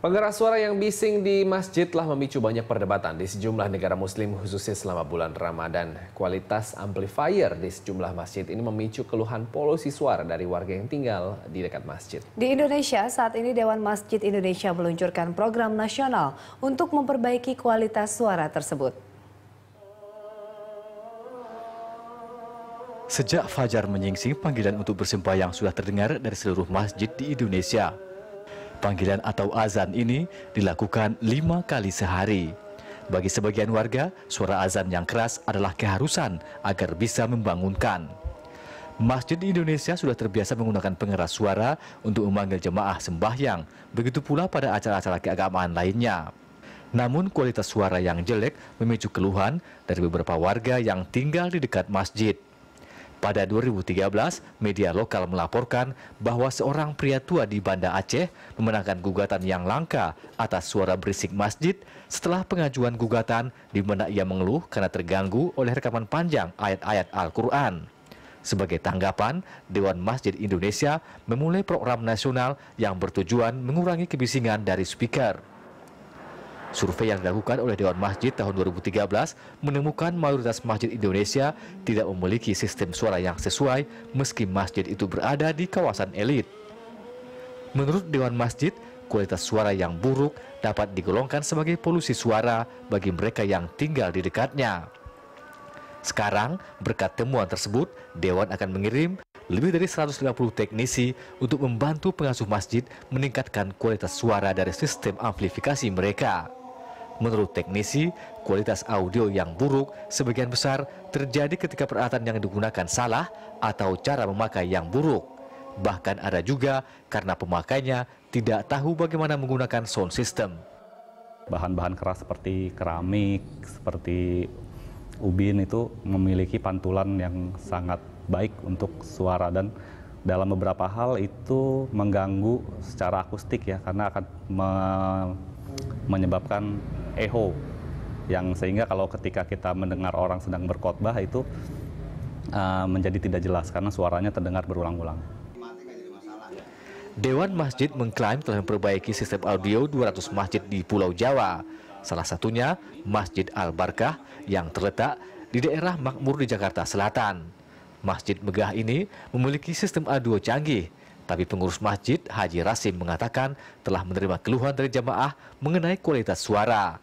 Pengeras suara yang bising di masjid telah memicu banyak perdebatan di sejumlah negara muslim khususnya selama bulan Ramadan. Kualitas amplifier di sejumlah masjid ini memicu keluhan polusi suara dari warga yang tinggal di dekat masjid. Di Indonesia, saat ini Dewan Masjid Indonesia meluncurkan program nasional untuk memperbaiki kualitas suara tersebut. Sejak fajar menyingsing, panggilan untuk bersembahyang sudah terdengar dari seluruh masjid di Indonesia. Panggilan atau azan ini dilakukan 5 kali sehari. Bagi sebagian warga, suara azan yang keras adalah keharusan agar bisa membangunkan. Masjid di Indonesia sudah terbiasa menggunakan pengeras suara untuk memanggil jemaah sembahyang, begitu pula pada acara-acara keagamaan lainnya. Namun kualitas suara yang jelek memicu keluhan dari beberapa warga yang tinggal di dekat masjid. Pada 2013, media lokal melaporkan bahwa seorang pria tua di Banda Aceh memenangkan gugatan yang langka atas suara berisik masjid setelah pengajuan gugatan di mana ia mengeluh karena terganggu oleh rekaman panjang ayat-ayat Al-Quran. Sebagai tanggapan, Dewan Masjid Indonesia memulai program nasional yang bertujuan mengurangi kebisingan dari speaker. Survei yang dilakukan oleh Dewan Masjid tahun 2013 menemukan mayoritas masjid Indonesia tidak memiliki sistem suara yang sesuai meski masjid itu berada di kawasan elit. Menurut Dewan Masjid, kualitas suara yang buruk dapat digolongkan sebagai polusi suara bagi mereka yang tinggal di dekatnya. Sekarang, berkat temuan tersebut, Dewan akan mengirim lebih dari 150 teknisi untuk membantu pengasuh masjid meningkatkan kualitas suara dari sistem amplifikasi mereka. Menurut teknisi, kualitas audio yang buruk sebagian besar terjadi ketika peralatan yang digunakan salah atau cara memakai yang buruk. Bahkan ada juga karena pemakainya tidak tahu bagaimana menggunakan sound system. Bahan-bahan keras seperti keramik, seperti ubin itu memiliki pantulan yang sangat baik untuk suara dan dalam beberapa hal itu mengganggu secara akustik ya, karena akan menyebabkan echo yang sehingga kalau ketika kita mendengar orang sedang berkhotbah itu menjadi tidak jelas karena suaranya terdengar berulang-ulang. Dewan Masjid mengklaim telah memperbaiki sistem audio 200 masjid di Pulau Jawa. Salah satunya Masjid Al-Barkah yang terletak di daerah makmur di Jakarta Selatan. Masjid megah ini memiliki sistem audio canggih, tapi pengurus masjid Haji Rasim mengatakan telah menerima keluhan dari jamaah mengenai kualitas suara.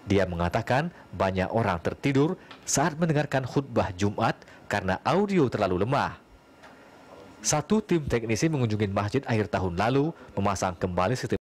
Dia mengatakan banyak orang tertidur saat mendengarkan khutbah Jumat karena audio terlalu lemah. Satu tim teknisi mengunjungi masjid akhir tahun lalu memasang kembali sistem